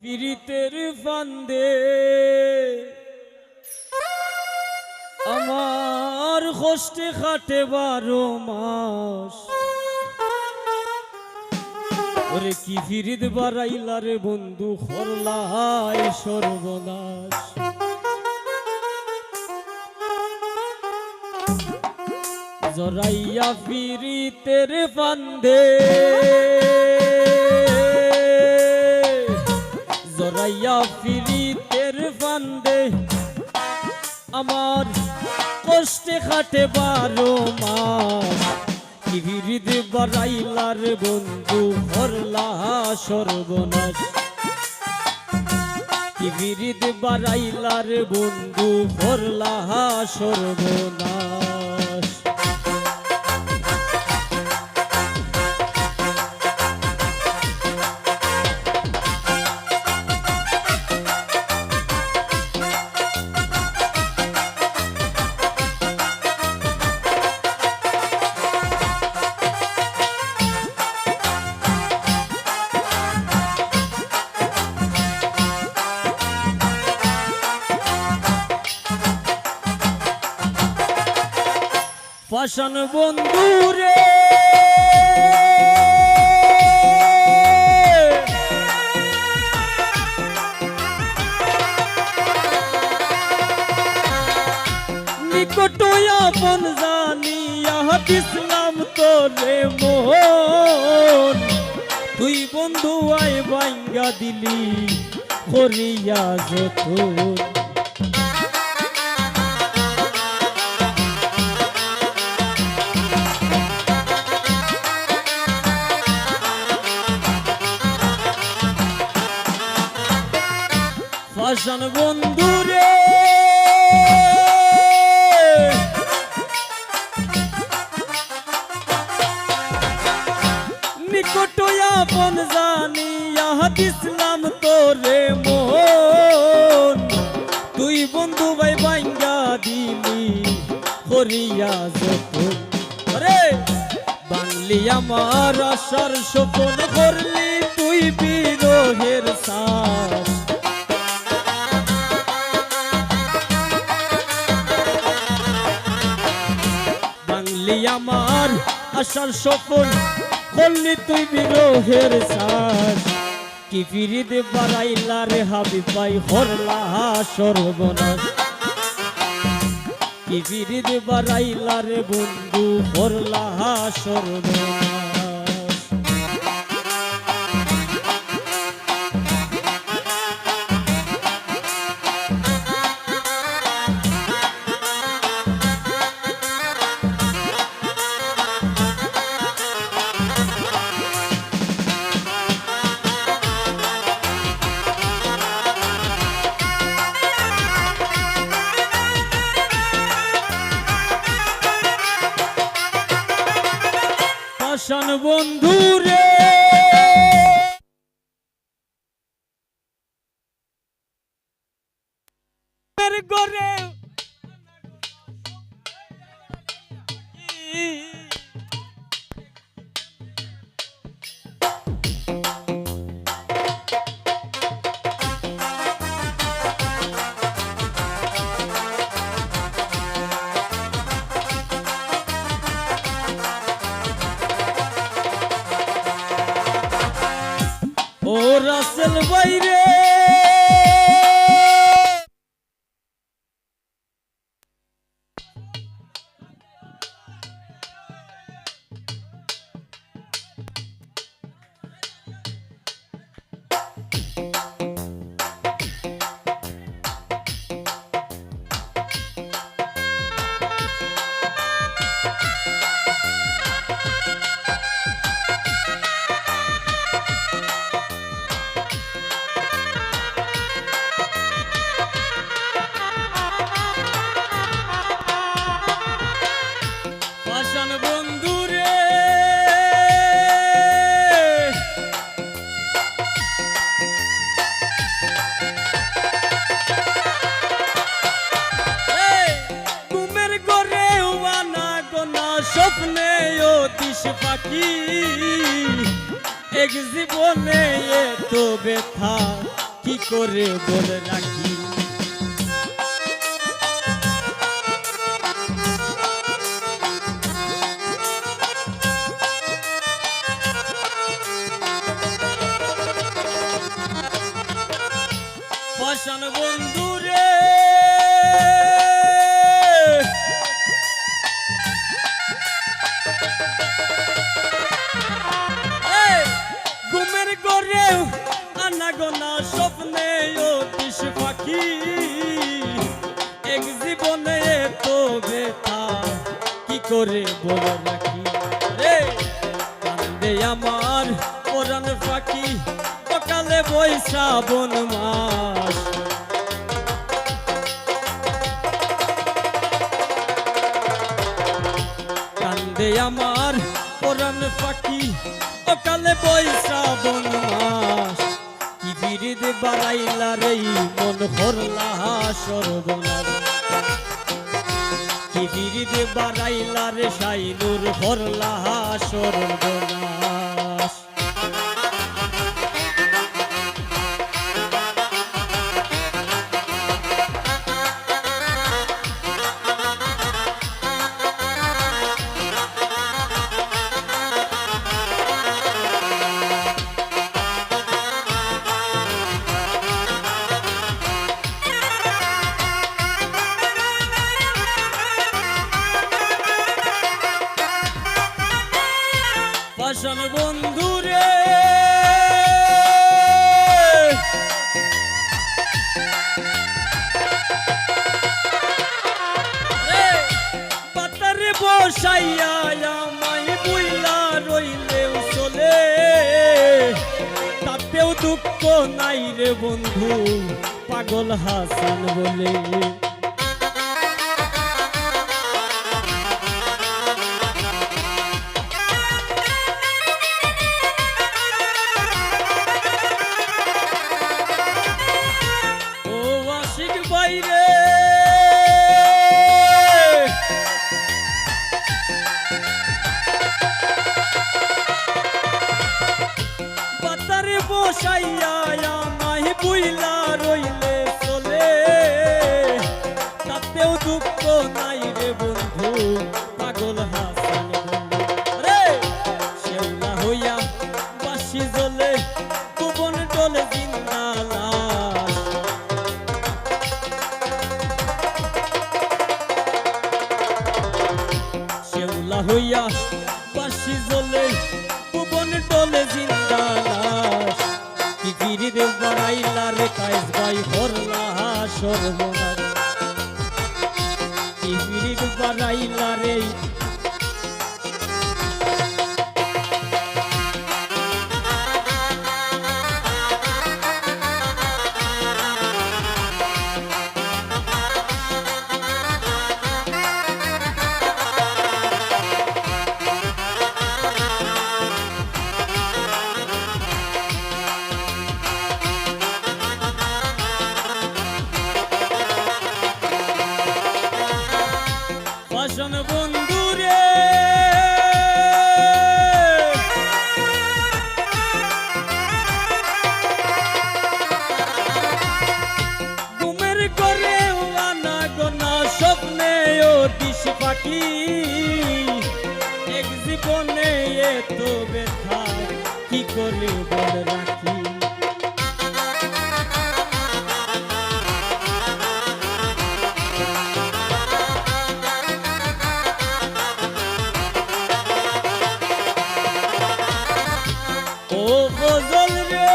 পীড়িতের ফান্দে আমার কষ্টে খাটে 12 মাস। ওরে কি ফিরিদ বাড়াইলা রে বন্ধু, করলাই সর্বনাশ। জরাইয়া পীড়িতের ফান্দে, জরাইয়া পীড়িতের ফান্দে আমার কষ্টে খাটে 12 মাস। কি ফিরিদ বাড়াইলার বন্ধু, করলা সর্বনাশ। কি ফিরিদ বাড়াইলার বন্ধু, করলা সর্বনাশ। পাষাণ বন্ধু রে, নিকট আপন জানিয়া দিসলাম তোরে মন। তুই বন্ধু আয় ভাঙ্গা দিলি করিয়া যতন। পাষাণ বন্ধু রে, নিকট আপন জানিয়া দিসলাম তোরে মন। তুই বন্ধু ভাই ভাঙ্গা দিলি করিয়া যতন। রে বাংলি আমার আশার স্বপ্ন, করলি তুই বিরহের শ্বাস। আমার আশার স্বপ্ন, করলি তুই বিরহের শ্বাস। কি ফিরিদ বাড়াইলা রে হাবিব ভাই, করলা সর্বনাশ। কি ফিরিদ বাড়াইলা রে বন্ধু, করলা সর্বনাশ। পাষাণ বন্ধু রে, গরে ও রাসেল বাইরে, পাষাণ বন্ধু রে, ঘুমের ঘরে ওয়ানা গোনা, স্বপ্নে ও দিশ পাখি। এক জীবনে এত ব্যথা কি করে বলে রাখি। পাষাণ বন্ধু রে ঘুমের ঘরে আনাগোনা স্বপ্নে অতিশ পাখি এক জীবনে তো ব্যথা কি করে বলে রাখি রে। কান্দে আমার পরাণ পাখি সকালে বৈশাবন মাস কান্দে আমার পরাণ পাখি সকালে বৈশাবন মাস কি বিরিদ বাড়াইলা রে মন হরলা সর্বনাশ কি বিরিদ বাড়াইলা রে শাইনুর হরলা সর্বনাশ। পাষাণ বন্ধু রে পাতারে বসাইয়া আমায় বুইলা রইলেও চলে তাতেও দুঃখ নাই রে বন্ধু পাগল হাসান বলে। বাইরে পাতারে বসাইয়া আমায় বুইলা রইলে চলে তাতেও দুঃখ নাই রে বন্ধু পাগল হাসান রে। শেওলা হইয়া বাসি জ্বলে ভুবন ডলে জিন্দালা হইয়া বাসি জ্বলে ভুবন ডলে জিন্দালাস কি বিরিদ বাড়াইলা রে কায়েস ভাই হরলা সর্বনাশ কি বিরিদ বাড়াইলা রে। পাষাণ বন্ধু রে ঘুমের ঘরে আনাগোনা স্বপ্নে অতিশ পাখি এক জীবনে এত ব্যথা কি করে বলে রাখি। ও গজল রে